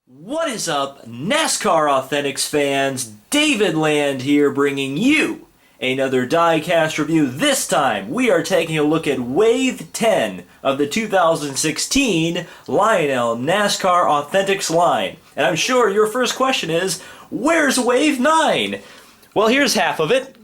What is up, NASCAR Authentics fans? David Land here, bringing you another Diecast review. This time, we are taking a look at Wave 10 of the 2016 Lionel NASCAR Authentics line. And I'm sure your first question is, where's Wave 9? Well, here's half of it.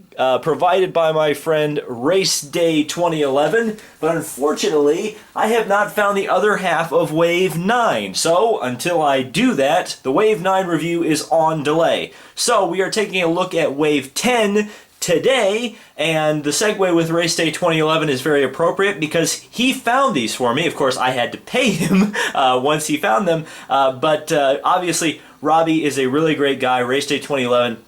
Provided by my friend Race Day 2011, but unfortunately I have not found the other half of Wave 9, so until I do that, the Wave 9 review is on delay. So we are taking a look at Wave 10 today, and the segue with Race Day 2011 is very appropriate because he found these for me. Of course, I had to pay him once he found them, but obviously Robbie is a really great guy, Race Day 2011.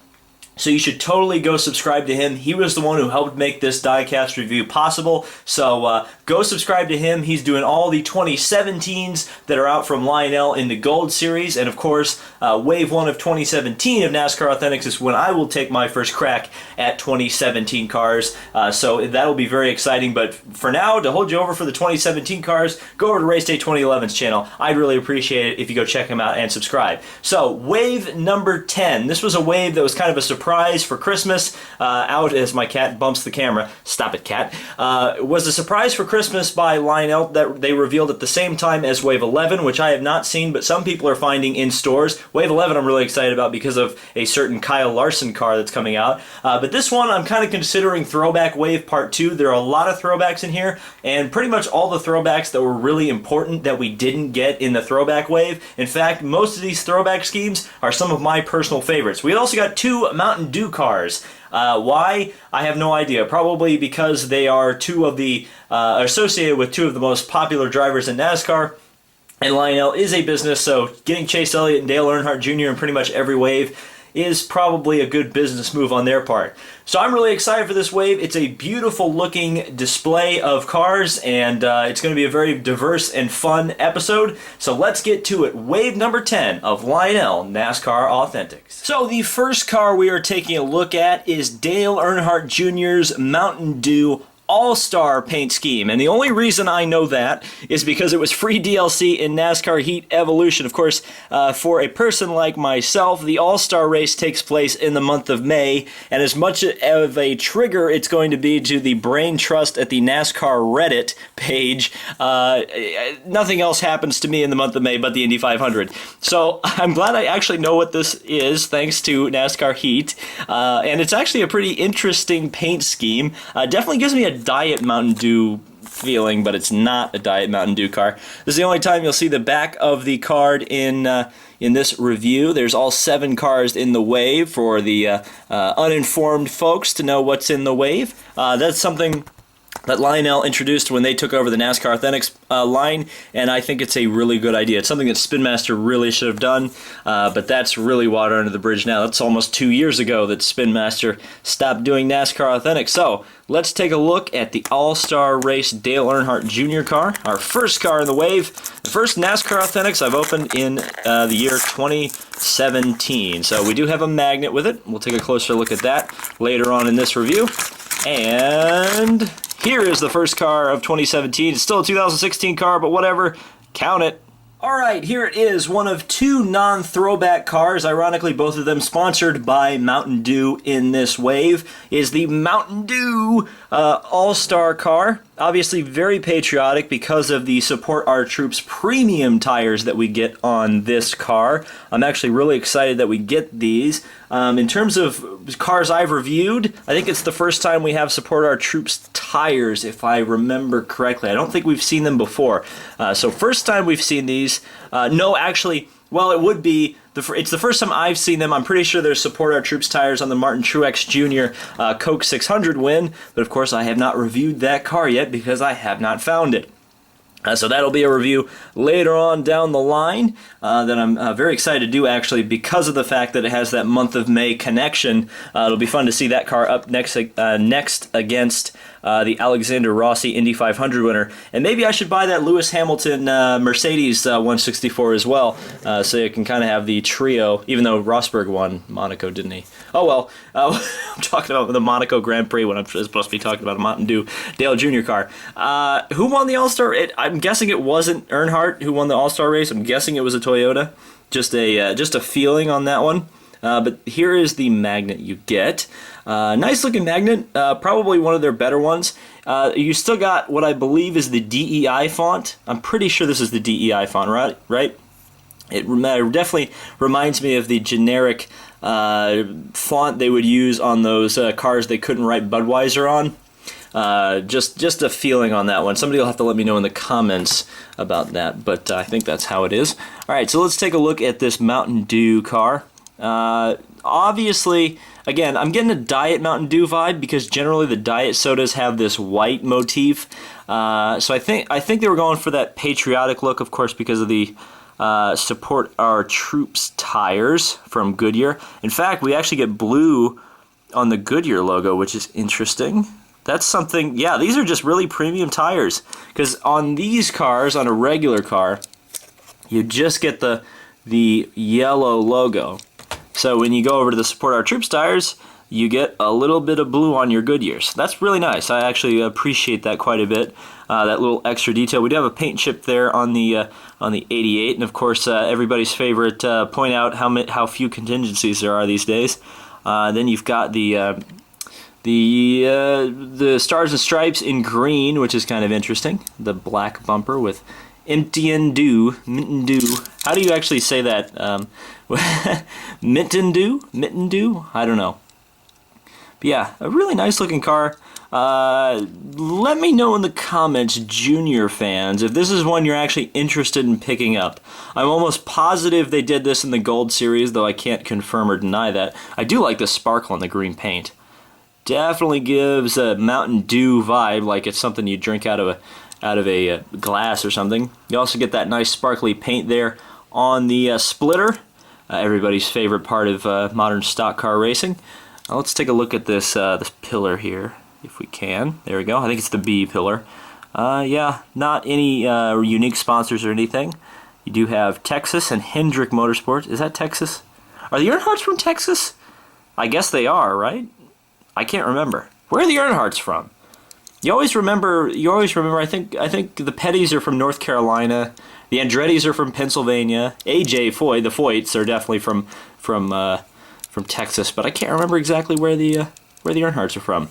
So you should totally go subscribe to him. He was the one who helped make this Diecast review possible. So go subscribe to him. He's doing all the 2017s that are out from Lionel in the Gold Series. And of course, Wave 1 of 2017 of NASCAR Authentics is when I will take my first crack at 2017 cars. So that'll be very exciting. But for now, to hold you over for the 2017 cars, go over to Race Day 2011's channel. I'd really appreciate it if you go check him out and subscribe. So Wave number 10. This was a wave that was kind of a surprise for Christmas, out as my cat bumps the camera. Stop it, cat. Was a surprise for Christmas by Lionel that they revealed at the same time as Wave 11, which I have not seen, but some people are finding in stores. Wave 11 I'm really excited about because of a certain Kyle Larson car that's coming out. But this one I'm kind of considering Throwback Wave Part 2. There are a lot of throwbacks in here, and pretty much all the throwbacks that were really important that we didn't get in the Throwback Wave. In fact, most of these throwback schemes are some of my personal favorites. We also got two Mountain Dew cars. Why? I have no idea. Probably because they are two of the associated with two of the most popular drivers in NASCAR. And Lionel is a business, so getting Chase Elliott and Dale Earnhardt Jr. in pretty much every wave is probably a good business move on their part. So I'm really excited for this wave. It's a beautiful looking display of cars, and it's going to be a very diverse and fun episode. So let's get to it. Wave number 10 of Lionel NASCAR Authentics. So the first car we are taking a look at is Dale Earnhardt Jr.'s Mountain Dew All-Star paint scheme, and the only reason I know that is because it was free DLC in NASCAR Heat Evolution. Of course, for a person like myself, the All-Star race takes place in the month of May, and as much of a trigger it's going to be to the brain trust at the NASCAR Reddit page, nothing else happens to me in the month of May but the Indy 500. So I'm glad I actually know what this is, thanks to NASCAR Heat, and it's actually a pretty interesting paint scheme. Definitely gives me a Diet Mountain Dew feeling, but it's not a Diet Mountain Dew car. This is the only time you'll see the back of the card in this review. There's all 7 cars in the wave for the uninformed folks to know what's in the wave. That's something that Lionel introduced when they took over the NASCAR Authentics line, and I think it's a really good idea. It's something that Spin Master really should have done, but that's really water under the bridge now. That's almost 2 years ago that Spin Master stopped doing NASCAR Authentics. So let's take a look at the All-Star Race Dale Earnhardt Jr. car, our first car in the wave, the first NASCAR Authentics I've opened in the year 2017. So we do have a magnet with it. We'll take a closer look at that later on in this review. And here is the first car of 2017. It's still a 2016 car, but whatever. Count it. Alright, here it is, one of 2 non-throwback cars, ironically both of them sponsored by Mountain Dew in this wave, is the Mountain Dew All-Star car. Obviously very patriotic because of the Support Our Troops premium tires that we get on this car. I'm actually really excited that we get these. In terms of cars I've reviewed, I think it's the first time we have Support Our Troops tires, if I remember correctly. I don't think we've seen them before. So first time we've seen these. No, actually, well, it would be, it's the first time I've seen them. I'm pretty sure there's Support Our Troops tires on the Martin Truex Jr. Coke 600 win, but of course I have not reviewed that car yet because I have not found it. So that'll be a review later on down the line that I'm very excited to do, actually, because of the fact that it has that month of May connection. It'll be fun to see that car up next against the Alexander Rossi Indy 500 winner. And maybe I should buy that Lewis Hamilton Mercedes 164 as well, so you can kind of have the trio, even though Rosberg won Monaco, didn't he? Oh well, I'm talking about the Monaco Grand Prix when I'm supposed to be talking about a Mountain Dew Dale Jr. car. Who won the All-Star? I'm guessing it wasn't Earnhardt who won the All-Star race. I'm guessing it was a Toyota. just a feeling on that one. But here is the magnet you get. Nice looking magnet, probably one of their better ones. You still got what I believe is the DEI font. I'm pretty sure this is the DEI font, right? It definitely reminds me of the generic font they would use on those cars they couldn't write Budweiser on. Just a feeling on that one. Somebody will have to let me know in the comments about that, but I think that's how it is. All right, so let's take a look at this Mountain Dew car. Obviously, again, I'm getting a Diet Mountain Dew vibe because generally the diet sodas have this white motif. So I think they were going for that patriotic look, of course, because of the Support Our Troops tires from Goodyear. In fact, we actually get blue on the Goodyear logo, which is interesting. That's something, yeah, these are just really premium tires. Because on these cars, on a regular car, you just get the yellow logo. So when you go over to the Support Our Troops tires, you get a little bit of blue on your Goodyears. That's really nice. I actually appreciate that quite a bit. That little extra detail. We do have a paint chip there on the 88, and of course everybody's favorite. Point out how few contingencies there are these days. Then you've got the Stars and Stripes in green, which is kind of interesting. The black bumper with Minton Dew. How do you actually say that? Minton Dew? I don't know. But yeah, a really nice looking car. Let me know in the comments, Junior fans, if this is one you're actually interested in picking up. I'm almost positive they did this in the Gold Series, though I can't confirm or deny that. I do like the sparkle on the green paint. Definitely gives a Mountain Dew vibe, like it's something you drink out of a glass or something. You also get that nice sparkly paint there on the splitter, everybody's favorite part of modern stock car racing. Let's take a look at this pillar here, if we can. There we go. I think it's the B pillar. Yeah, not any unique sponsors or anything. You do have Texas and Hendrick Motorsports. Is that Texas? Are the Earnhardts from Texas? I guess they are, right? I can't remember. Where are the Earnhardts from? You always remember. I think the Pettys are from North Carolina. The Andrettis are from Pennsylvania. AJ Foy, the Foyts are definitely from Texas, but I can't remember exactly where the Earnhardts are from.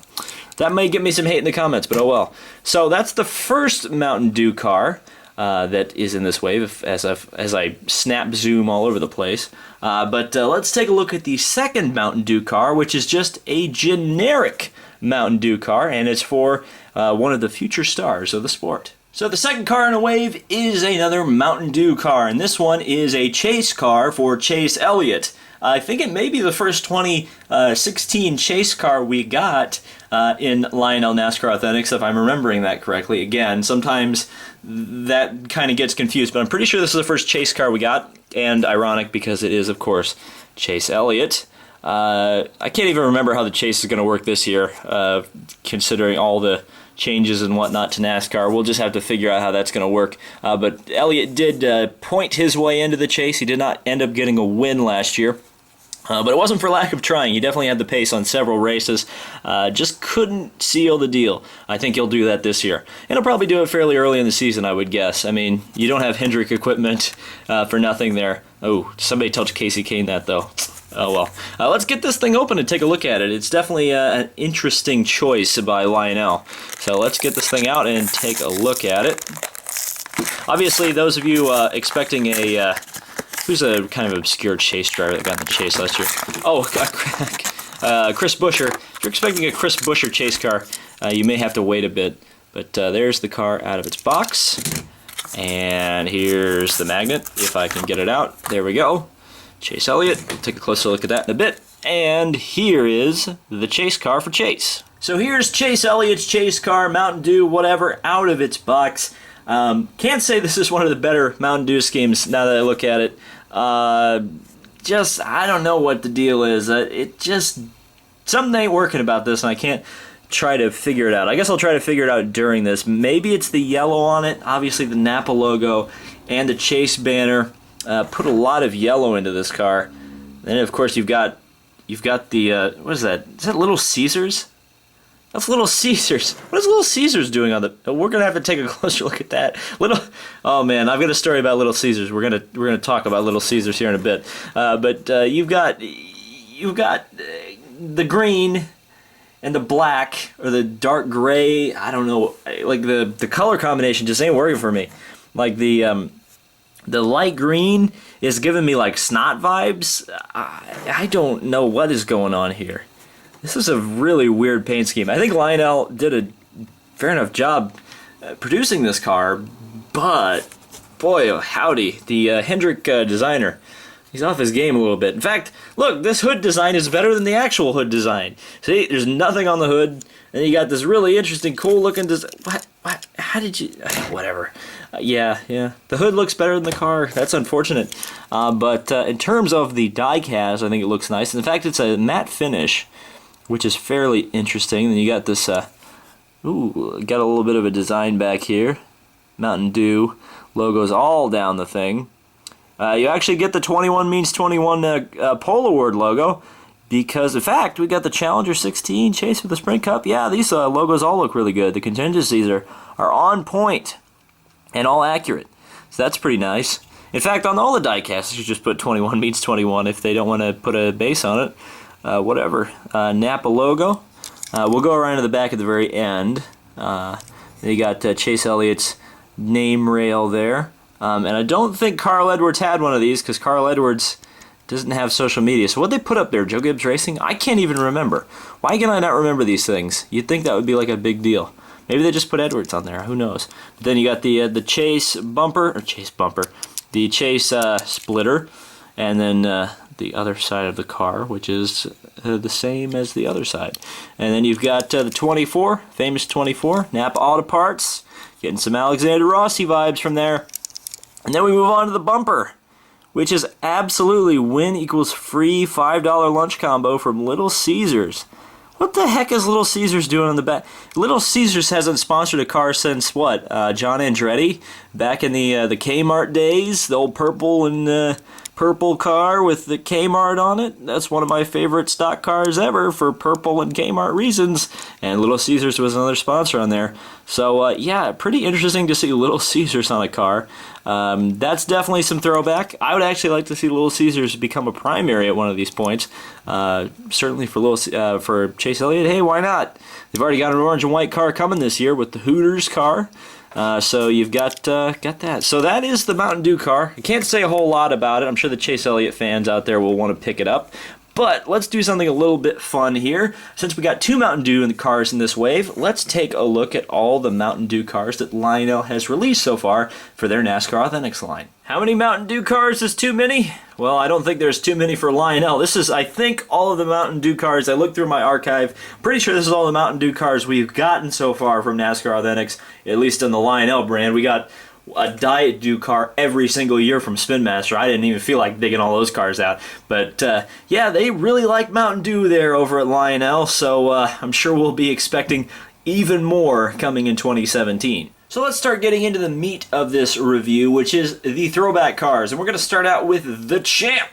That may get me some hate in the comments, but oh well. So that's the first Mountain Dew car that is in this wave, as I snap zoom all over the place. But let's take a look at the second Mountain Dew car, which is just a generic Mountain Dew car, and it's for one of the future stars of the sport. So the second car in a wave is another Mountain Dew car, and this one is a chase car for Chase Elliott. I think it may be the first 2016 chase car we got in Lionel NASCAR Authentics, if I'm remembering that correctly. Again, sometimes that kind of gets confused, but I'm pretty sure this is the first chase car we got, and ironic because it is, of course, Chase Elliott. I can't even remember how the chase is going to work this year, considering all the changes and whatnot to NASCAR. We'll just have to figure out how that's going to work. But Elliott did point his way into the chase. He did not end up getting a win last year. But it wasn't for lack of trying. He definitely had the pace on several races. Just couldn't seal the deal. I think he'll do that this year. And he'll probably do it fairly early in the season, I would guess. I mean, you don't have Hendrick equipment for nothing there. Oh, somebody tell Casey Kane that, though. Oh, well. Let's get this thing open and take a look at it. It's definitely an interesting choice by Lionel. So let's get this thing out and take a look at it. Obviously, those of you expecting a... who's a kind of obscure chase driver that got in the chase last year? Oh, Chris Buescher. If you're expecting a Chris Buescher chase car, you may have to wait a bit. But there's the car out of its box. And here's the magnet, if I can get it out. There we go. Chase Elliott. We'll take a closer look at that in a bit. And here is the chase car for Chase. So here's Chase Elliott's chase car, Mountain Dew, whatever, out of its box. Can't say this is one of the better Mountain Dew schemes now that I look at it. I don't know what the deal is. Something ain't working about this, and I can't try to figure it out. I guess I'll try to figure it out during this. Maybe it's the yellow on it. Obviously the Napa logo and the Chase banner put a lot of yellow into this car. Then of course you've got the what is that? Is that Little Caesars? That's Little Caesars. What is Little Caesars doing on the... We're going to have to take a closer look at that. Oh, man, I've got a story about Little Caesars. We're gonna talk about Little Caesars here in a bit. But you've got the green and the black, or the dark gray. I don't know. Like, the color combination just ain't working for me. Like, the light green is giving me, like, snot vibes. I don't know what is going on here. This is a really weird paint scheme. I think Lionel did a fair enough job producing this car, but boy, oh, howdy, the Hendrick designer, he's off his game a little bit. In fact, look, this hood design is better than the actual hood design. See, there's nothing on the hood, and you got this really interesting, cool-looking design. What? How did you... Whatever. Yeah. The hood looks better than the car. That's unfortunate. But in terms of the die-cast, I think it looks nice. In fact, it's a matte finish, which is fairly interesting. Then you got this, got a little bit of a design back here. Mountain Dew logos all down the thing. You actually get the 21 means 21 Pole Award logo, because in fact we got the Challenger 16 Chase for the Sprint Cup. Yeah, these logos all look really good. The contingencies are on point and all accurate, so that's pretty nice. In fact, on all the diecasts, you just put 21 means 21 if they don't want to put a base on it. Whatever. Napa logo. We'll go around to the back at the very end. You got Chase Elliott's name rail there. And I don't think Carl Edwards had one of these, because Carl Edwards doesn't have social media. So what'd they put up there? Joe Gibbs Racing? I can't even remember. Why can I not remember these things? You'd think that would be like a big deal. Maybe they just put Edwards on there. Who knows? But then you got the Chase bumper, the Chase splitter, and then the other side of the car, which is the same as the other side. And then you've got the 24, famous 24, Napa Auto Parts, getting some Alexander Rossi vibes from there. And then we move on to the bumper, which is absolutely win equals free $5 lunch combo from Little Caesars. What the heck is Little Caesars doing on the back? Little Caesars hasn't sponsored a car since what? John Andretti back in the Kmart days, the old purple and purple car with the Kmart on it. That's one of my favorite stock cars ever for purple and Kmart reasons. And Little Caesars was another sponsor on there. So yeah, pretty interesting to see Little Caesars on a car. That's definitely some throwback. I would actually like to see Little Caesars become a primary at one of these points. Certainly for Chase Elliott. Hey, why not? They've already got an orange and white car coming this year with the Hooters car. So you've got that. So that is the Mountain Dew car. I can't say a whole lot about it. I'm sure the Chase Elliott fans out there will want to pick it up. But let's do something a little bit fun here. Since we got two Mountain Dew in the cars in this wave, let's take a look at all the Mountain Dew cars that Lionel has released so far for their NASCAR Authentics line. How many Mountain Dew cars is too many? Well, I don't think there's too many for Lionel. This is, I think, all of the Mountain Dew cars. I looked through my archive. Pretty sure this is all the Mountain Dew cars we've gotten so far from NASCAR Authentics, at least in the Lionel brand. We got a Diet Dew car every single year from Spin Master. I didn't even feel like digging all those cars out. But yeah, they really like Mountain Dew there over at Lionel, so I'm sure we'll be expecting even more coming in 2017. So let's start getting into the meat of this review, which is the throwback cars. And we're going to start out with the champ,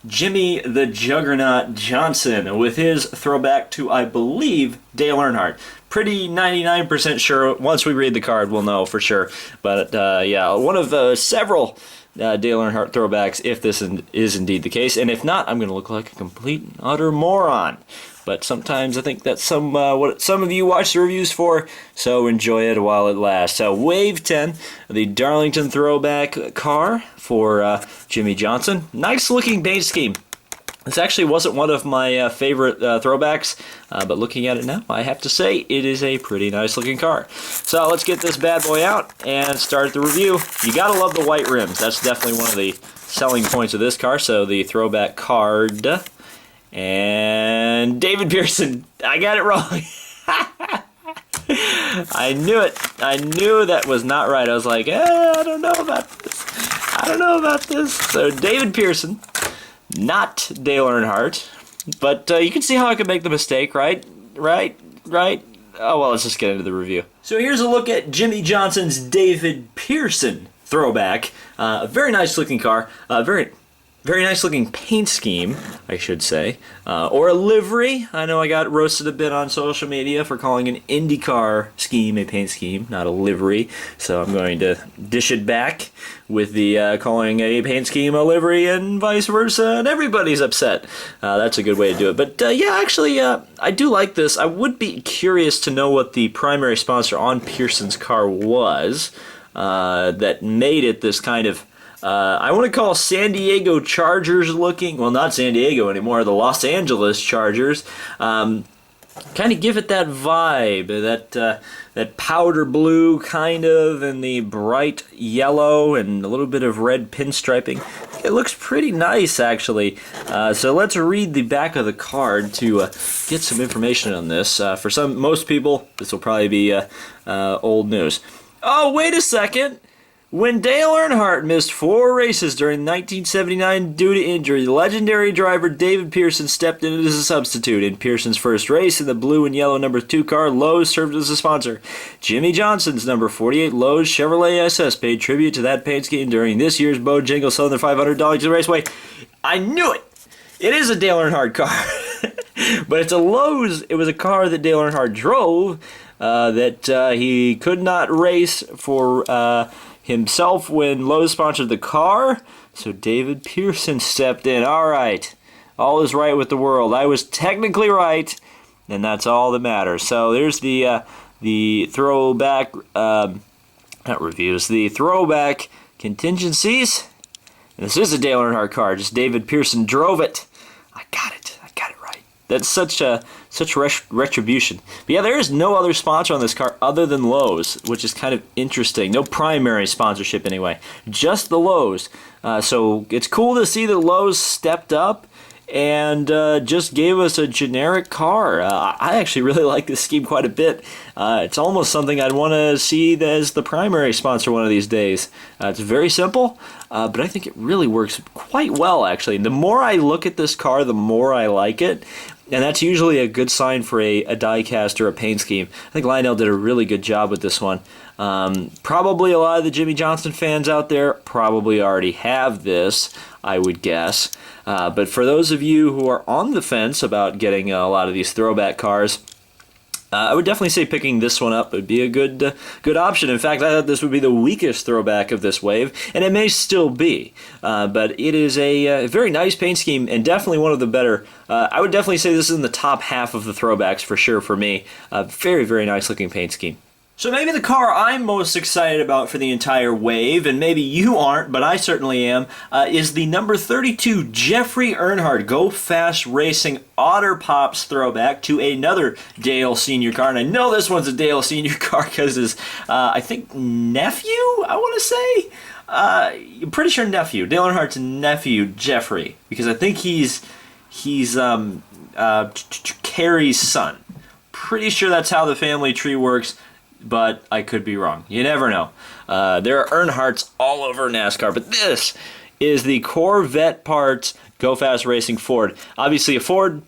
Jimmie the Juggernaut Johnson, with his throwback to, I believe, Dale Earnhardt. Pretty 99% sure. Once we read the card, we'll know for sure. But yeah, one of several Dale Earnhardt throwbacks, if this is indeed the case. And if not, I'm going to look like a complete and utter moron. But sometimes I think that's what some of you watch the reviews for, so enjoy it while it lasts. So Wave 10, the Darlington throwback car for Jimmie Johnson. Nice looking paint scheme. This actually wasn't one of my favorite throwbacks, but looking at it now, I have to say it is a pretty nice looking car. So let's get this bad boy out and start the review. You gotta love the white rims. That's definitely one of the selling points of this car. So the throwback card. And David Pearson. I got it wrong. I knew it. I knew that was not right. I was like, I don't know about this. I don't know about this. So David Pearson, not Dale Earnhardt. But you can see how I could make the mistake, right? Right? Oh, well, let's just get into the review. So here's a look at Jimmie Johnson's David Pearson throwback. A very nice looking car. Very Very nice looking paint scheme, I should say, or a livery. I know I got roasted a bit on social media for calling an IndyCar scheme a paint scheme, not a livery. So I'm going to dish it back with the calling a paint scheme a livery and vice versa, and everybody's upset. That's a good way to do it. But yeah, actually, I do like this. I would be curious to know what the primary sponsor on Pearson's car was that made it this kind of I want to call San Diego Chargers looking, well, not San Diego anymore, the Los Angeles Chargers. Kind of give it that vibe, that powder blue kind of, and the bright yellow and a little bit of red pinstriping. It looks pretty nice, actually. So let's read the back of the card to get some information on this. For most people, this will probably be old news. Oh, wait a second. When Dale Earnhardt missed 4 races during 1979 due to injury, the legendary driver David Pearson stepped in as a substitute. In Pearson's first race in the blue and yellow number 2 car, Lowe served as a sponsor. Jimmie Johnson's number 48 Lowe's Chevrolet SS paid tribute to that paint scheme during this year's Bojangles selling their $500 to the Raceway. I knew it! It is a Dale Earnhardt car. But it's a Lowe's. It was a car that Dale Earnhardt drove that he could not race for himself when Lowe sponsored the car, so David Pearson stepped in. All right, all is right with the world. I was technically right, and that's all that matters. So there's the throwback, not reviews, the throwback contingencies. And this is a Dale Earnhardt car, just David Pearson drove it. I got it right. That's such retribution. But yeah, there is no other sponsor on this car other than Lowe's, which is kind of interesting. No primary sponsorship anyway, just the Lowe's. So it's cool to see that Lowe's stepped up and just gave us a generic car. I actually really like this scheme quite a bit. It's almost something I'd want to see as the primary sponsor one of these days. It's very simple, but I think it really works quite well, actually. The more I look at this car, the more I like it. And that's usually a good sign for a diecast or a paint scheme. I think Lionel did a really good job with this one. Probably a lot of the Jimmie Johnson fans out there probably already have this, I would guess. But for those of you who are on the fence about getting a lot of these throwback cars, I would definitely say picking this one up would be a good option. In fact, I thought this would be the weakest throwback of this wave, and it may still be. But it is a very nice paint scheme, and definitely one of the better. I would definitely say this is in the top half of the throwbacks for sure for me. Very, very nice looking paint scheme. So maybe the car I'm most excited about for the entire wave, and maybe you aren't, but I certainly am, is the number 32 Jeffery Earnhardt Go Fast Racing Otter Pops throwback to another Dale Sr. car. And I know this one's a Dale Sr. car because his, I think, nephew, I want to say? I'm pretty sure nephew. Dale Earnhardt's nephew, Jeffery, because I think he's Carrie's son. Pretty sure that's how the family tree works, but I could be wrong. You never know. There are Earnhardts all over NASCAR, but this is the Corvette parts Go Fast Racing Ford. Obviously a Ford,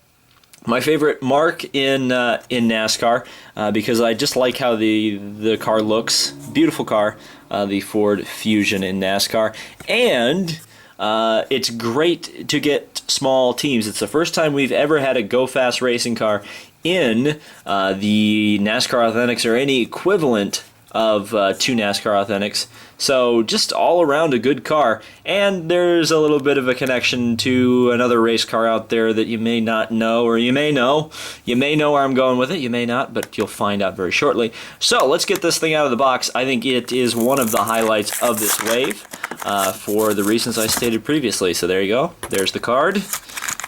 my favorite mark in NASCAR, because I just like how the car looks. Beautiful car, the Ford Fusion in NASCAR. And it's great to get small teams. It's the first time we've ever had a Go Fast Racing car in the NASCAR Authentics or any equivalent of two NASCAR Authentics. So just all around a good car. And there's a little bit of a connection to another race car out there that you may not know, or you may know. You may know where I'm going with it, you may not, but you'll find out very shortly. So let's get this thing out of the box. I think it is one of the highlights of this wave for the reasons I stated previously. So there you go. There's the card,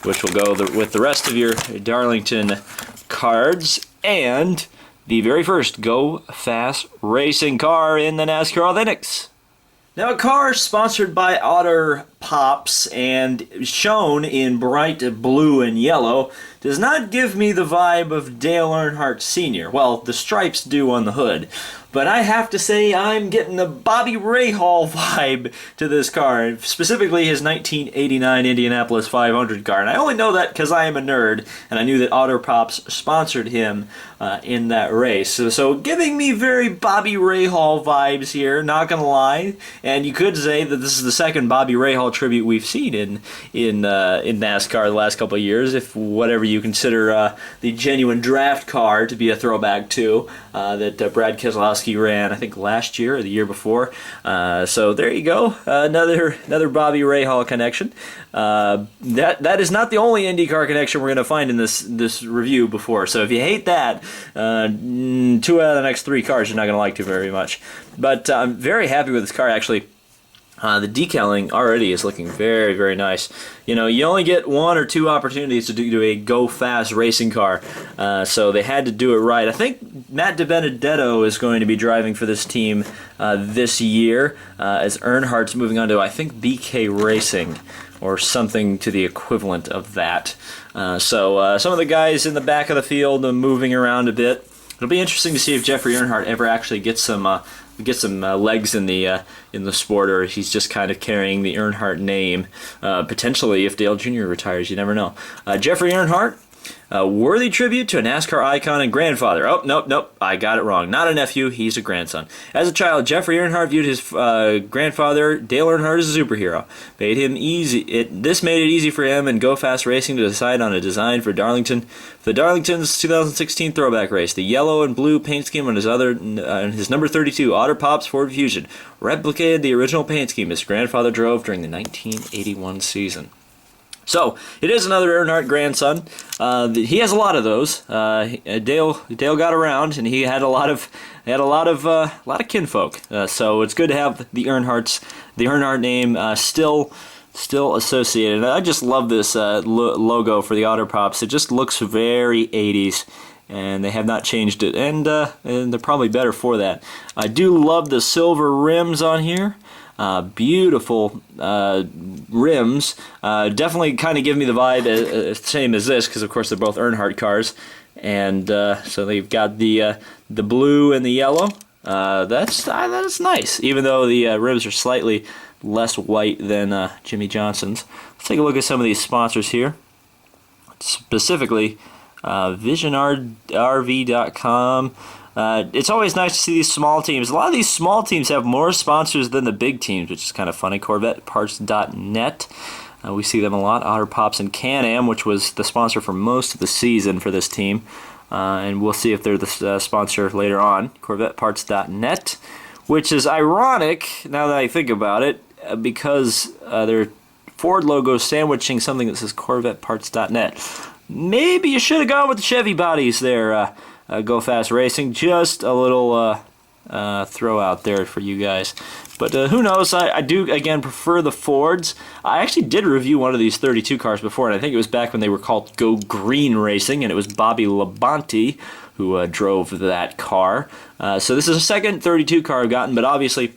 which will go with the rest of your Darlington cards, and the very first Go Fast Racing car in the NASCAR Authentics. Now, a car sponsored by Otter Pops and shown in bright blue and yellow does not give me the vibe of Dale Earnhardt Sr. Well, the stripes do on the hood. But I have to say I'm getting the Bobby Rahal vibe to this car, specifically his 1989 Indianapolis 500 car. And I only know that because I am a nerd, and I knew that Otter Pops sponsored him in that race. So giving me very Bobby Rahal vibes here, not gonna lie. And you could say that this is the second Bobby Rahal tribute we've seen in NASCAR the last couple of years, if whatever you consider the genuine draft car to be a throwback to that Brad Keselowski ran, I think last year or the year before. So there you go, another Bobby Rahal connection. That is not the only IndyCar connection we're going to find in this review before. So if you hate that, 2 out of the next 3 cars you're not going to like too very much. But I'm very happy with this car, actually. The decaling already is looking very, very nice. You know, you only get 1 or 2 opportunities to do a go-fast racing car, so they had to do it right. I think Matt DiBenedetto is going to be driving for this team this year, as Earnhardt's moving on to, I think, BK Racing, or something to the equivalent of that. So some of the guys in the back of the field are moving around a bit. It'll be interesting to see if Jeffrey Earnhardt ever actually gets some legs in the sport, or he's just kind of carrying the Earnhardt name. Potentially, if Dale Jr. retires, you never know. Jeffrey Earnhardt, a worthy tribute to a NASCAR icon and grandfather. Oh, nope, I got it wrong. Not a nephew, he's a grandson. As a child, Jeffrey Earnhardt viewed his grandfather, Dale Earnhardt, as a superhero. This made it easy for him and Go Fast Racing to decide on a design for Darlington. For the Darlington's 2016 Throwback race, the yellow and blue paint scheme on his number 32 Otter Pops Ford Fusion replicated the original paint scheme his grandfather drove during the 1981 season. So it is another Earnhardt grandson. He has a lot of those. Dale got around, and he had a lot of kinfolk. So it's good to have the Earnhardt name still associated. And I just love this logo for the Otter Pops. It just looks very 80s. And they have not changed it, and they're probably better for that. I do love the silver rims on here. Beautiful rims. Definitely kind of give me the vibe same as this, because of course they're both Earnhardt cars. And so they've got the blue and the yellow. That's nice, even though the rims are slightly less white than Jimmie Johnson's. Let's take a look at some of these sponsors here. Specifically, VisionRV.com. It's always nice to see these small teams. A lot of these small teams have more sponsors than the big teams, which is kind of funny. CorvetteParts.net. We see them a lot. Otter Pops and Can-Am, which was the sponsor for most of the season for this team. And we'll see if they're the sponsor later on. CorvetteParts.net, which is ironic now that I think about it, because their Ford logo sandwiching something that says CorvetteParts.net. Maybe you should have gone with the Chevy bodies there, Go Fast Racing. Just a little throw out there for you guys. But who knows? I do, again, prefer the Fords. I actually did review one of these 32 cars before, and I think it was back when they were called Go Green Racing, and it was Bobby Labonte who drove that car. So this is a second 32 car I've gotten, but obviously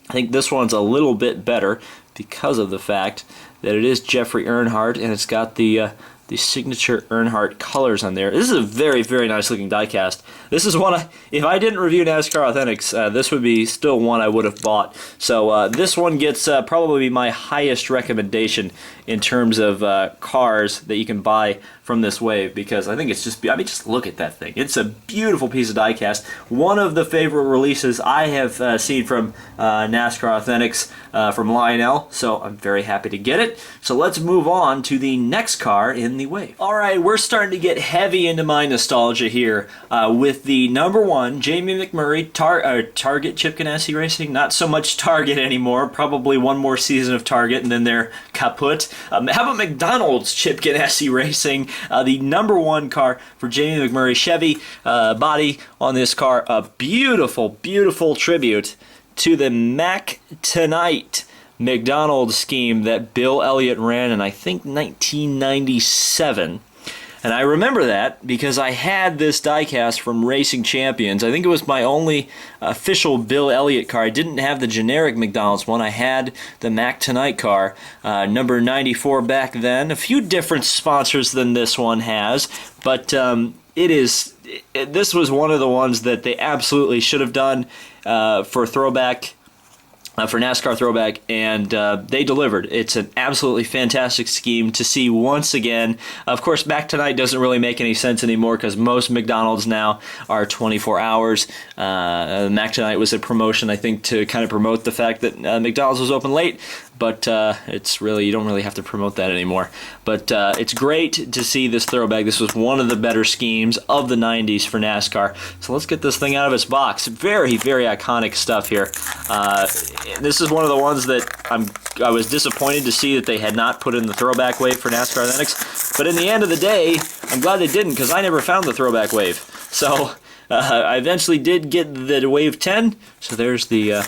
I think this one's a little bit better because of the fact that it is Jeffrey Earnhardt, and it's got the signature Earnhardt colors on there. This is a very, very nice looking diecast. This is one, if I didn't review NASCAR Authentics, this would be still one I would have bought. So this one gets probably my highest recommendation in terms of cars that you can buy from this wave, because I think it's just, just look at that thing. It's a beautiful piece of diecast. One of the favorite releases I have seen from NASCAR Authentics from Lionel, so I'm very happy to get it. So let's move on to the next car in the wave. Alright, we're starting to get heavy into my nostalgia here with the number 1 Jamie McMurray Target Chip Ganassi Racing. Not so much Target anymore, probably one more season of Target and then they're kaput. How about McDonald's Chip Ganassi Racing? The number 1 car for Jamie McMurray. Chevy body on this car. A beautiful, beautiful tribute to the Mac Tonight McDonald's scheme that Bill Elliott ran in, I think, 1997. And I remember that because I had this diecast from Racing Champions. I think it was my only official Bill Elliott car. I didn't have the generic McDonald's one. I had the Mac Tonight car, number 94 back then. A few different sponsors than this one has, but this was one of the ones that they absolutely should have done for Throwback. for NASCAR Throwback, and they delivered. It's an absolutely fantastic scheme to see once again. Of course, Mac Tonight doesn't really make any sense anymore because most McDonald's now are 24 hours. Mac Tonight was a promotion, I think, to kind of promote the fact that McDonald's was open late, but it's really, you don't really have to promote that anymore. But it's great to see this Throwback. This was one of the better schemes of the 90s for NASCAR. So let's get this thing out of its box. Very, very iconic stuff here. This is one of the ones that I was disappointed to see that they had not put in the Throwback wave for NASCAR Authentics. But in the end of the day, I'm glad they didn't, because I never found the Throwback wave. So I eventually did get the Wave 10. So there's the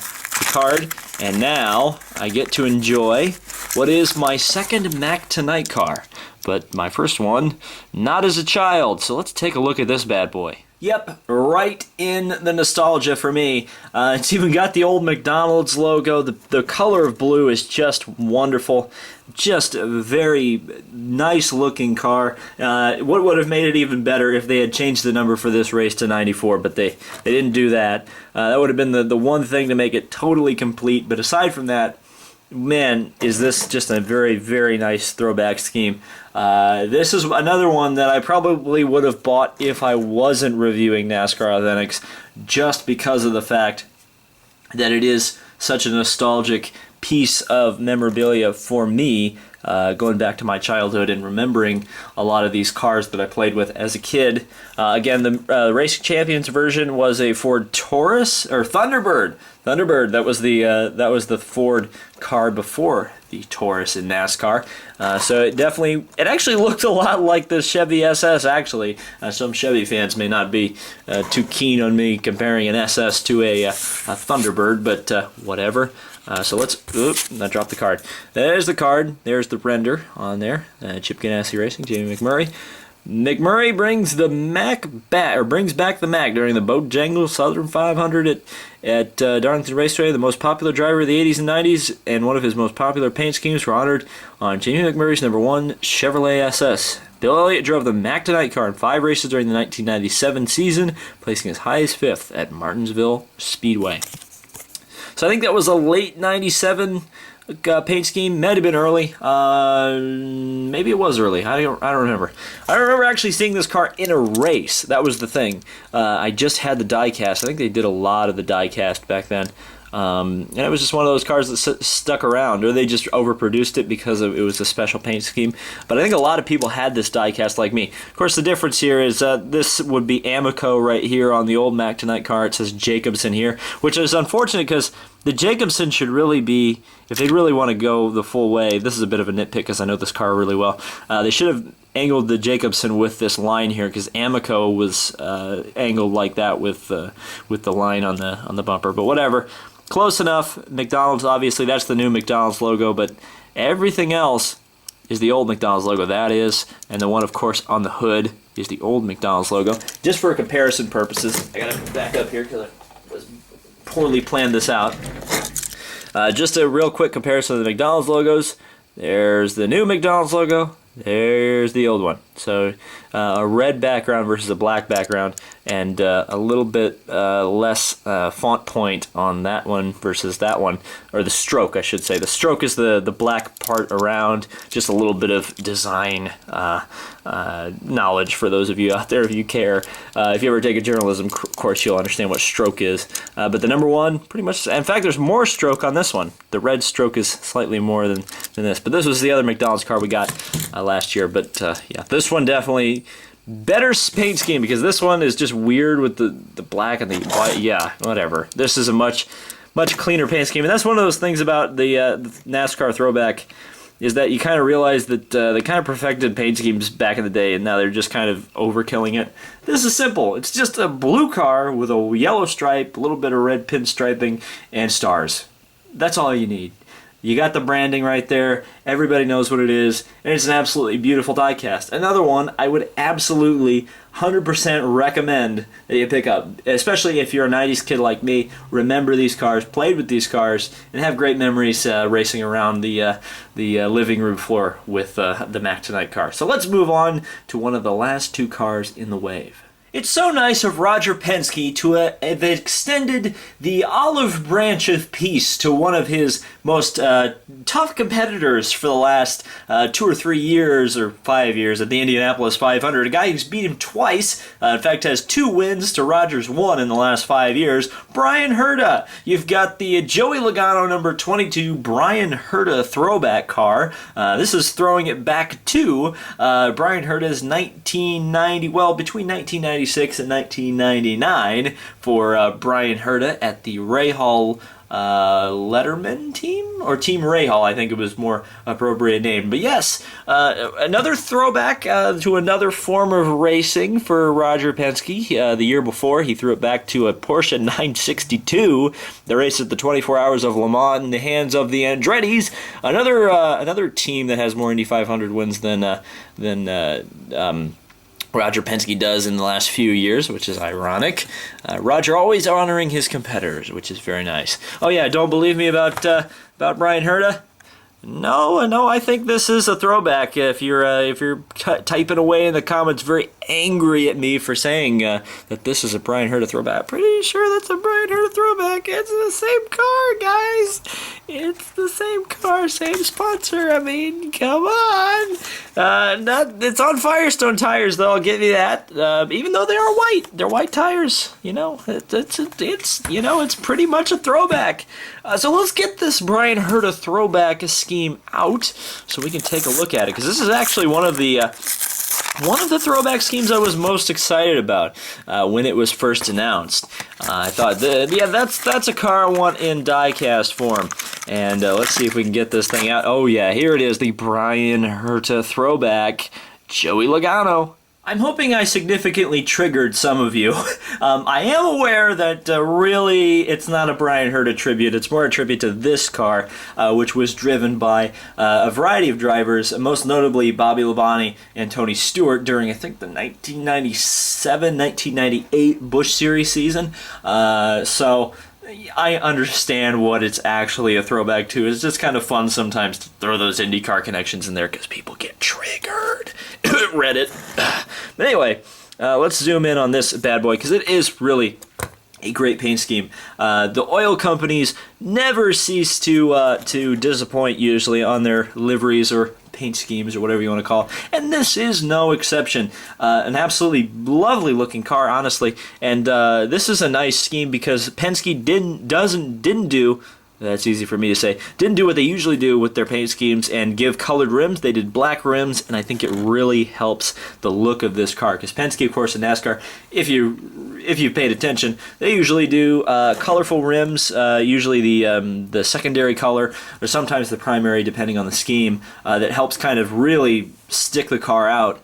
card. And now I get to enjoy what is my second Mac Tonight car. But my first one, not as a child. So let's take a look at this bad boy. Yep, right in the nostalgia for me. It's even got the old McDonald's logo. The color of blue is just wonderful. Just a very nice looking car. What would have made it even better if they had changed the number for this race to 94, but they didn't do that. That would have been the one thing to make it totally complete. But aside from that, man, is this just a very, very nice throwback scheme. This is another one that I probably would have bought if I wasn't reviewing NASCAR Authentics, just because of the fact that it is such a nostalgic piece of memorabilia for me, going back to my childhood and remembering a lot of these cars that I played with as a kid. Again, the Racing Champions version was a Ford Taurus, or Thunderbird. Thunderbird, that was the Ford car before the Taurus in NASCAR. So it actually looked a lot like the Chevy SS, actually. Some Chevy fans may not be too keen on me comparing an SS to a Thunderbird, but whatever. So let's, I dropped the card. There's the card. There's the render on there. Chip Ganassi Racing, Jamie McMurray. McMurray brings the Mac back, or brings back the Mac during the Bojangles Southern 500 at Darlington Raceway. The most popular driver of the 80s and 90s, and one of his most popular paint schemes were honored on Jamie McMurray's #1 Chevrolet SS. Bill Elliott drove the Mac Tonight car in 5 races during the 1997 season, placing as high as 5th at Martinsville Speedway. So I think that was a late 97 paint scheme. Might have been early. Maybe it was early. I don't remember. I remember actually seeing this car in a race. That was the thing. I just had the diecast. I think they did a lot of the diecast back then. And it was just one of those cars that stuck around, or they just overproduced it because it was a special paint scheme. But I think a lot of people had this diecast like me. Of course, the difference here is this would be Amico right here on the old Mac Tonight car. It says Jacobson here, which is unfortunate because the Jacobson should really be, if they really want to go the full way, this is a bit of a nitpick because I know this car really well, they should have angled the Jacobson with this line here, because Amico was angled like that with the line on the bumper. But whatever. Close enough. McDonald's, obviously, that's the new McDonald's logo, but everything else is the old McDonald's logo. That is, and the one, of course, on the hood is the old McDonald's logo. Just for comparison purposes, I gotta back up here because I was poorly planned this out. Just a real quick comparison of the McDonald's logos. There's the new McDonald's logo. There's the old one. So a red background versus a black background, and a little bit less font point on that one versus that one, or the stroke, I should say. The stroke is the black part around, just a little bit of design knowledge for those of you out there if you care. If you ever take a journalism course, you'll understand what stroke is. But the #1, pretty much, in fact, there's more stroke on this one. The red stroke is slightly more than this. But this was the other McDonald's car we got last year. But yeah, this one definitely better paint scheme, because this one is just weird with the black and the white. Yeah, whatever. This is a much cleaner paint scheme, and that's one of those things about the NASCAR Throwback, is that you kind of realize that they kind of perfected paint schemes back in the day, and now they're just kind of overkilling it. This is simple. It's just a blue car with a yellow stripe, a little bit of red pinstriping, and stars. That's all you need. You got the branding right there. Everybody knows what it is, and it's an absolutely beautiful diecast. Another one I would absolutely 100% recommend that you pick up, especially if you're a 90s kid like me. Remember these cars, played with these cars, and have great memories racing around the living room floor with the Mac Tonight car. So let's move on to one of the last 2 cars in the wave. It's so nice of Roger Penske to have extended the olive branch of peace to one of his most tough competitors for the last 2 or 3 years, or 5 years, at the Indianapolis 500. A guy who's beat him twice, in fact has 2 wins to Roger's 1 in the last 5 years, Bryan Herta. You've got the Joey Logano number 22 Bryan Herta throwback car. This is throwing it back to Bryan Herta's 1990, well, between 1996 and 1999 for Bryan Herta at the Rahal Letterman team, or Team Rahal, I think it was more appropriate name. But yes, another throwback to another form of racing for Roger Penske. The year before, he threw it back to a Porsche 962, the race at the 24 Hours of Le Mans in the hands of the Andrettis. Another team that has more Indy 500 wins than Roger Penske does in the last few years, which is ironic. Roger always honoring his competitors, which is very nice. Oh yeah, don't believe me about Bryan Herta? No, I think this is a throwback. If you're typing away in the comments very angry at me for saying that this is a Bryan Herta throwback, pretty sure that's a Bryan Herta throwback. It's the same car, guys. It's the same car, same sponsor. I mean, come on. It's on Firestone tires, though. I'll give you that. Even though they are white, they're white tires. You know, it's pretty much a throwback. So let's get this Bryan Herta throwback scheme out so we can take a look at it, because this is actually one of the throwback schemes I was most excited about when it was first announced. I thought, that's a car I want in diecast form. And let's see if we can get this thing out. Oh yeah, here it is, the Bryan Herta throwback, Joey Logano. I'm hoping I significantly triggered some of you. I am aware that really it's not a Bryan Herta tribute. It's more a tribute to this car, which was driven by a variety of drivers, most notably Bobby Labonte and Tony Stewart during, I think, the 1997-1998 Busch Series season. So I understand what it's actually a throwback to. It's just kind of fun sometimes to throw those IndyCar connections in there because people get triggered. Reddit. But anyway, let's zoom in on this bad boy because it is really a great paint scheme. The oil companies never cease to disappoint usually on their liveries or paint schemes or whatever you want to call it. And this is no exception. An absolutely lovely looking car, honestly. And this is a nice scheme because Penske didn't do, that's easy for me to say, didn't do what they usually do with their paint schemes and give colored rims. They did black rims, and I think it really helps the look of this car. Because Penske, of course, in NASCAR, if you've paid attention, they usually do colorful rims, usually the secondary color, or sometimes the primary, depending on the scheme, that helps kind of really stick the car out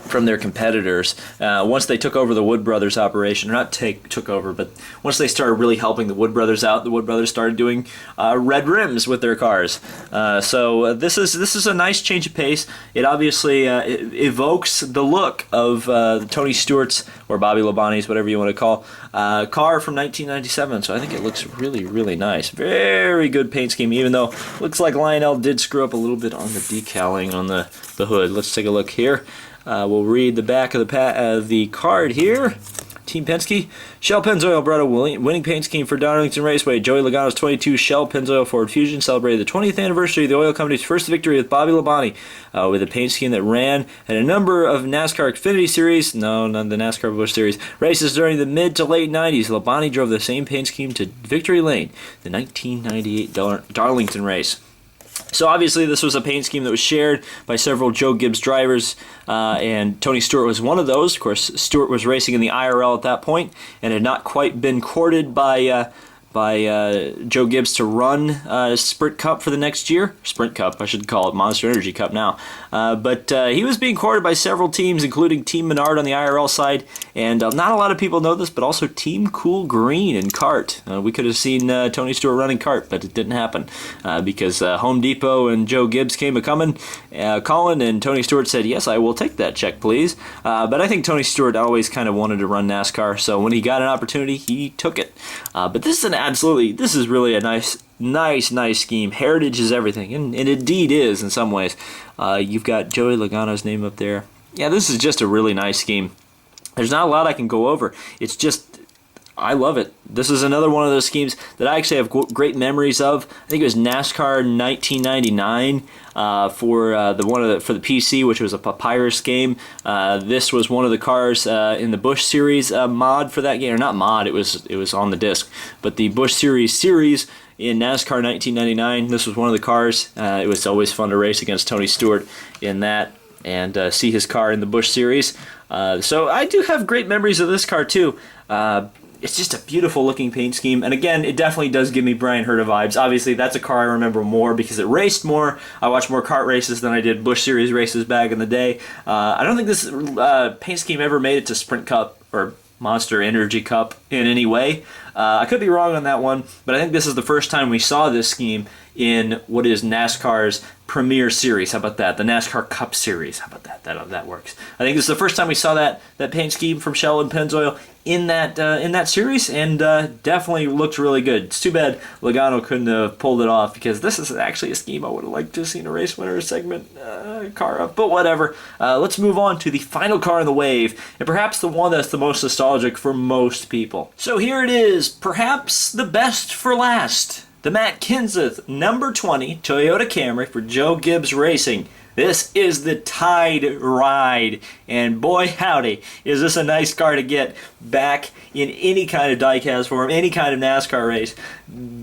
from their competitors. Once they took over the Wood Brothers operation, or not took over, but once they started really helping the Wood Brothers out, the Wood Brothers started doing red rims with their cars. So this is a nice change of pace. It obviously it evokes the look of Tony Stewart's, or Bobby Labonte's, whatever you want to call, car from 1997. So I think it looks really, really nice. Very good paint scheme, even though it looks like Lionel did screw up a little bit on the decaling on the hood. Let's take a look here. We'll read the back of the card here. Team Penske. Shell Pennzoil brought a winning paint scheme for Darlington Raceway. Joey Logano's 22 Shell Pennzoil Ford Fusion celebrated the 20th anniversary of the oil company's first victory with Bobby Labonte, with a paint scheme that ran at a number of NASCAR Xfinity Series, no, not the NASCAR Busch Series, races during the mid to late 90s. Labonte drove the same paint scheme to Victory Lane, the 1998 Darlington race. So obviously this was a paint scheme that was shared by several Joe Gibbs drivers, and Tony Stewart was one of those. Of course, Stewart was racing in the IRL at that point and had not quite been courted by Joe Gibbs to run Sprint Cup for the next year. Sprint Cup, I should call it Monster Energy Cup now. But he was being courted by several teams, including Team Menard on the IRL side, and not a lot of people know this, but also Team Cool Green in kart. We could have seen Tony Stewart running kart, but it didn't happen because Home Depot and Joe Gibbs came calling, and Tony Stewart said, "Yes, I will take that check, please." But I think Tony Stewart always kind of wanted to run NASCAR, so when he got an opportunity, he took it. But this is really a nice scheme. Heritage is everything, and it indeed is in some ways. You've got Joey Logano's name up there. Yeah, this is just a really nice scheme. There's not a lot I can go over. It's just, I love it. This is another one of those schemes that I actually have great memories of. I think it was NASCAR 1999 for the PC, which was a Papyrus game. This was one of the cars in the Busch Series mod for that game, or not mod. It was on the disc, but the Busch Series in NASCAR 1999. This was one of the cars. It was always fun to race against Tony Stewart in that and see his car in the Busch Series. So I do have great memories of this car too. It's just a beautiful looking paint scheme, and again, it definitely does give me Brian Herta vibes. Obviously, that's a car I remember more because it raced more. I watched more kart races than I did Busch Series races back in the day. I don't think this paint scheme ever made it to Sprint Cup or Monster Energy Cup in any way. I could be wrong on that one, but I think this is the first time we saw this scheme in what is NASCAR's Premier Series. How about that? The NASCAR Cup Series. How about that? That works. I think this is the first time we saw that paint scheme from Shell and Pennzoil in that series, and definitely looked really good. It's too bad Logano couldn't have pulled it off, because this is actually a scheme I would have liked to have seen a race winner segment car of, but whatever. Let's move on to the final car in the wave, and perhaps the one that's the most nostalgic for most people. So here it is, perhaps the best for last. The Matt Kenseth number 20 Toyota Camry for Joe Gibbs Racing. This is the Tide Ride, and boy howdy, is this a nice car to get back in any kind of diecast form, any kind of NASCAR race.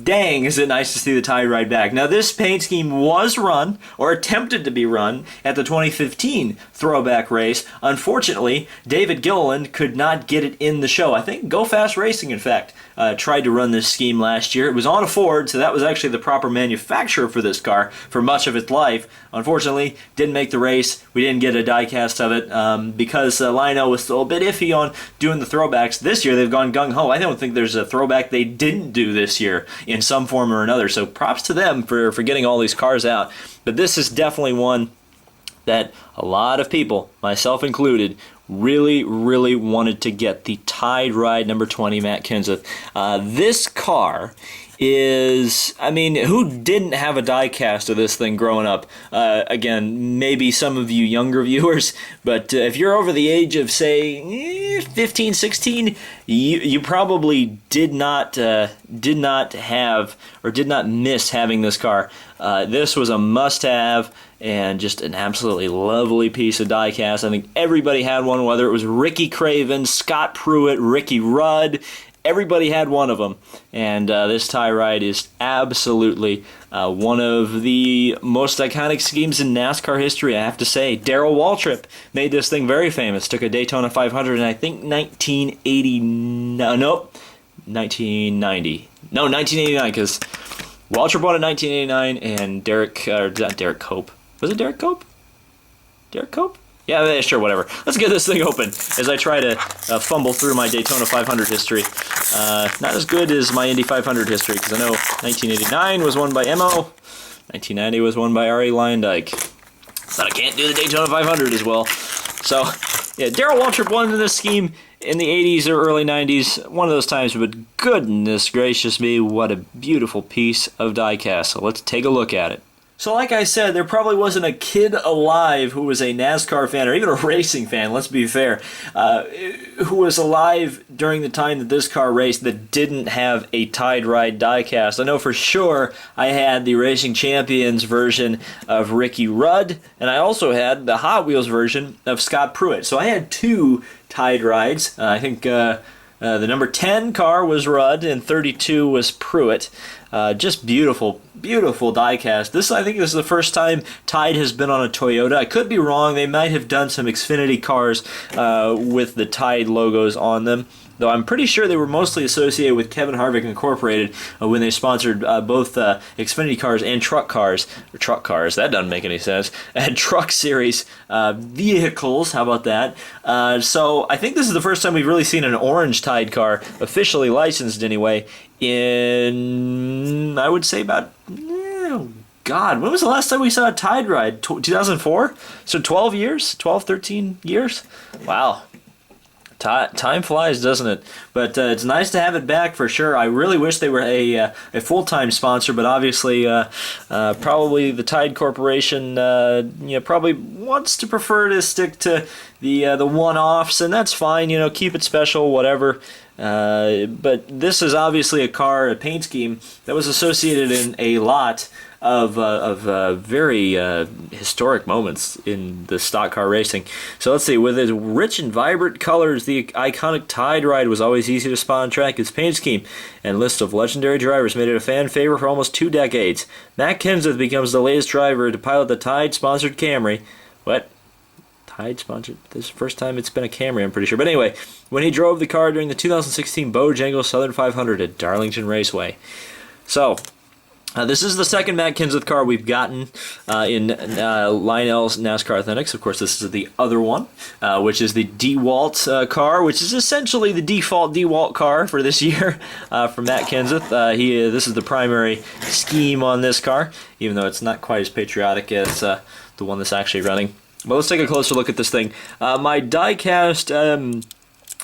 Dang, is it nice to see the Tide Ride back. Now, this paint scheme was run, or attempted to be run, at the 2015 Throwback race. Unfortunately, David Gilliland could not get it in the show. I think Go Fast Racing, in fact, tried to run this scheme last year. It was on a Ford, so that was actually the proper manufacturer for this car for much of its life. Unfortunately, didn't make the race. We didn't get a diecast of it because Lionel was still a bit iffy on doing the throwbacks. This year, they've gone gung-ho. I don't think there's a throwback they didn't do this year in some form or another, so props to them for getting all these cars out. But this is definitely one that a lot of people, myself included, really, really wanted to get. The Tide Ride number 20 Matt Kenseth. This car is, I mean, who didn't have a diecast of this thing growing up? Again, maybe some of you younger viewers, but if you're over the age of, say, 15, 16, you probably did not have, or did not miss having this car. This was a must-have, and just an absolutely lovely piece of diecast. I think everybody had one, whether it was Ricky Craven, Scott Pruitt, Ricky Rudd. Everybody had one of them, and this Tide Ride is absolutely one of the most iconic schemes in NASCAR history, I have to say. Darrell Waltrip made this thing very famous, took a Daytona 500 in, I think, 1990. No, 1989, because Waltrip won in 1989, and Derek Cope. Was it Derek Cope? Derek Cope? Yeah, sure, whatever. Let's get this thing open as I try to fumble through my Daytona 500 history. Not as good as my Indy 500 history, because I know 1989 was won by Mo, 1990 was won by R.A. Lyondike, but I can't do the Daytona 500 as well. So, yeah, Darrell Waltrip won in this scheme in the 80s or early 90s, one of those times, but goodness gracious me, what a beautiful piece of diecast. So let's take a look at it. So like I said, there probably wasn't a kid alive who was a NASCAR fan, or even a racing fan, let's be fair, who was alive during the time that this car raced that didn't have a Tide Ride diecast. I know for sure I had the Racing Champions version of Ricky Rudd, and I also had the Hot Wheels version of Scott Pruitt. So I had two Tide Rides. I think the number 10 car was Rudd, and 32 was Pruitt. Just beautiful, beautiful diecast. This, I think, is the first time Tide has been on a Toyota. I could be wrong. They might have done some Xfinity cars with the Tide logos on them, though I'm pretty sure they were mostly associated with Kevin Harvick Incorporated when they sponsored both Xfinity cars and truck cars. Or truck cars, that doesn't make any sense. And Truck Series vehicles, how about that? So I think this is the first time we've really seen an orange Tide car, officially licensed anyway, in, I would say, about, God, when was the last time we saw a Tide Ride? 2004? So 12 years? 12, 13 years? Wow. Time flies, doesn't it? But it's nice to have it back for sure. I really wish they were a full-time sponsor, but obviously probably the Tide Corporation probably wants to prefer to stick to the one-offs, and that's fine. Keep it special, whatever. But this is obviously a paint scheme that was associated in a lot of very historic moments in the stock car racing. So let's see, with its rich and vibrant colors, the iconic Tide ride was always easy to spot and track. Its paint scheme and list of legendary drivers made it a fan favorite for almost 2 decades. Matt Kenseth becomes the latest driver to pilot the Tide-sponsored Camry. What? Tide sponsored? This is the first time it's been a Camry, I'm pretty sure. But anyway, when he drove the car during the 2016 Bojangles Southern 500 at Darlington Raceway. So, this is the second Matt Kenseth car we've gotten in Lionel's NASCAR Authentics. Of course, this is the other one, which is the DeWalt car, which is essentially the default DeWalt car for this year from Matt Kenseth. This is the primary scheme on this car, even though it's not quite as patriotic as the one that's actually running. But let's take a closer look at this thing. My Diecast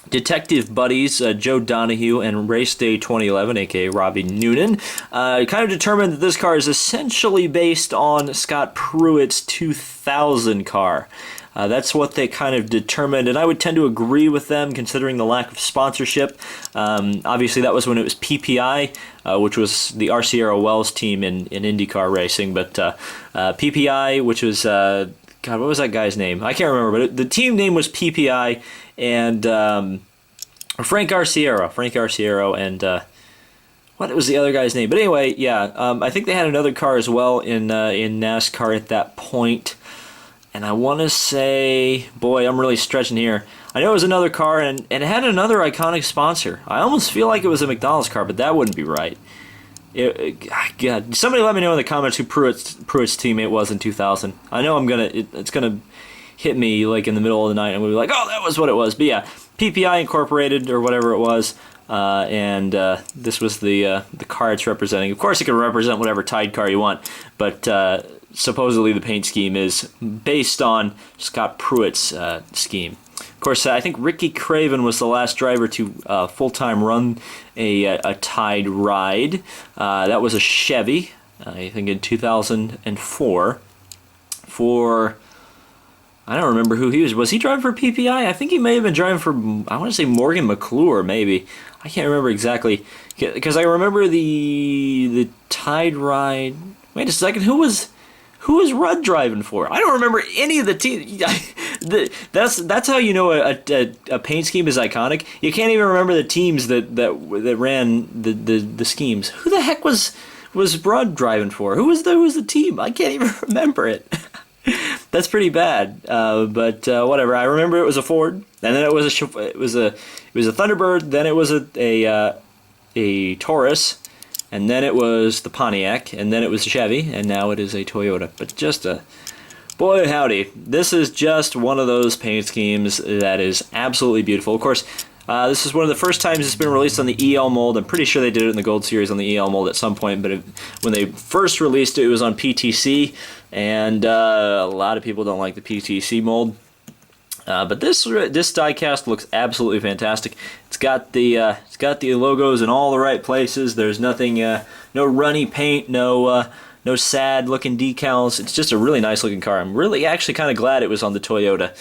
detective buddies, Joe Donahue and Race Day 2011, aka Robbie Noonan, kind of determined that this car is essentially based on Scott Pruitt's 2000 car. That's what they kind of determined, and I would tend to agree with them considering the lack of sponsorship. Obviously, that was when it was PPI, which was the RC Wells team in IndyCar racing, but PPI, which was... God, what was that guy's name? I can't remember, but the team name was PPI, and Frank Arciero, and what was the other guy's name? But anyway, yeah, I think they had another car as well in NASCAR at that point, and I want to say, boy, I'm really stretching here. I know it was another car, and it had another iconic sponsor. I almost feel like it was a McDonald's car, but that wouldn't be right. God, somebody let me know in the comments who Pruitt's teammate was in 2000. I know it's gonna hit me like in the middle of the night, and we'll be like, oh, that was what it was. But yeah, PPI Incorporated or whatever it was, and this was the car it's representing. Of course, it can represent whatever Tide car you want, but supposedly the paint scheme is based on Scott Pruitt's scheme. Of course, I think Ricky Craven was the last driver to full-time run a Tide ride. That was a Chevy, I think in 2004. I don't remember who he was. Was he driving for PPI? I think he may have been driving for, I want to say Morgan McClure, maybe. I can't remember exactly, because I remember the Tide ride. Wait a second, who was Rudd driving for? I don't remember any of the teams. That's how you know a paint scheme is iconic. You can't even remember the teams that ran the schemes. Who the heck was Rudd driving for? Who was the team? I can't even remember it. That's pretty bad. But whatever. I remember it was a Ford, and then it was a Thunderbird. Then it was a Taurus. And then it was the Pontiac, and then it was a Chevy, and now it is a Toyota. But just boy howdy, this is just one of those paint schemes that is absolutely beautiful. Of course, this is one of the first times it's been released on the EL mold. I'm pretty sure they did it in the Gold Series on the EL mold at some point, but when they first released it, it was on PTC, and a lot of people don't like the PTC mold. But this diecast looks absolutely fantastic. It's got the logos in all the right places. There's nothing, no runny paint, no sad looking decals. It's just a really nice looking car. I'm really actually kind of glad it was on the Toyota.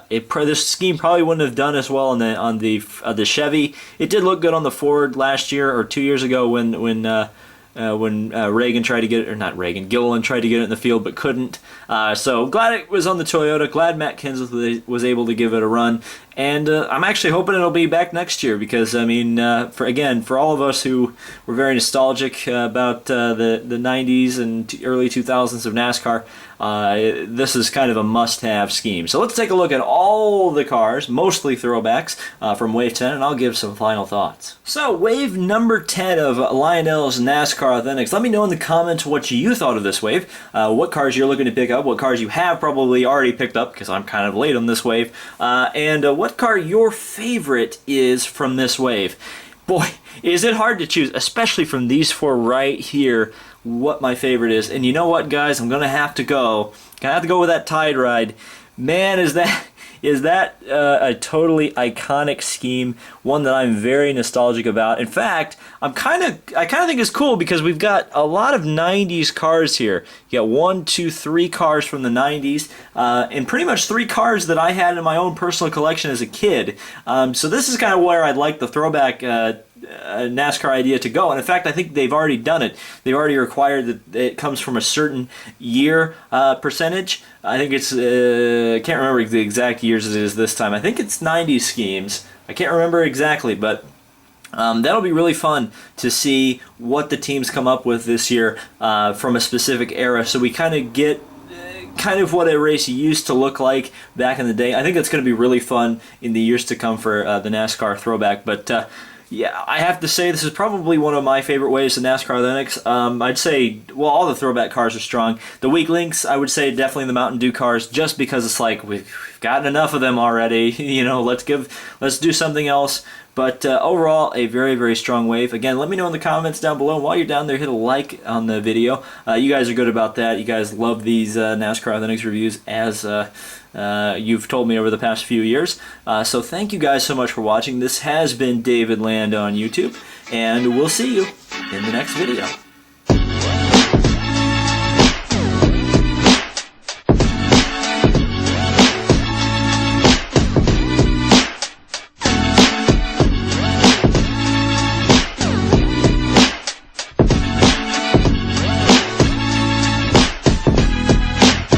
This scheme probably wouldn't have done as well on the Chevy. It did look good on the Ford last year or 2 years ago when Reagan tried to get it, or not Reagan, Gilliland tried to get it in the field but couldn't. So glad it was on the Toyota. Glad Matt Kenseth was able to give it a run. And I'm actually hoping it'll be back next year because, I mean, for all of us who were very nostalgic about the 90s and early 2000s of NASCAR, this is kind of a must-have scheme. So let's take a look at all the cars, mostly throwbacks, from Wave 10, and I'll give some final thoughts. So, Wave number 10 of Lionel's NASCAR Authentics. Let me know in the comments what you thought of this wave, what cars you're looking to pick up, what cars you have probably already picked up, because I'm kind of late on this wave, and what car your favorite is from this wave. Boy, is it hard to choose, especially from these four right here, what my favorite is. And you know what, guys? I'm gonna have to go with that Tide ride. Man, is that is that a totally iconic scheme, one that I'm very nostalgic about. In fact, I kind of think it's cool because we've got a lot of 90s cars here. You got 1, 2, 3 cars from the 90s, and pretty much 3 cars that I had in my own personal collection as a kid. So this is kind of where I'd like the throwback NASCAR idea to go, and in fact I think they've already done it. They've already required that it comes from a certain year percentage. I think it's can't remember the exact years it is this time. I think it's 90 schemes. I can't remember exactly, but that'll be really fun to see what the teams come up with this year from a specific era, so we kind of get kind of what a race used to look like back in the day. I think that's going to be really fun in the years to come for the NASCAR throwback, but yeah, I have to say this is probably one of my favorite ways to NASCAR Linux. I'd say, well, all the throwback cars are strong. The weak links, I would say definitely the Mountain Dew cars, just because it's like we've gotten enough of them already. You know, let's do something else. But overall, a very, very strong wave. Again, let me know in the comments down below. While you're down there, hit a like on the video. You guys are good about that. You guys love these NASCAR Linux reviews, as you've told me over the past few years. So thank you guys so much for watching. This has been David Land on YouTube, and we'll see you in the next video.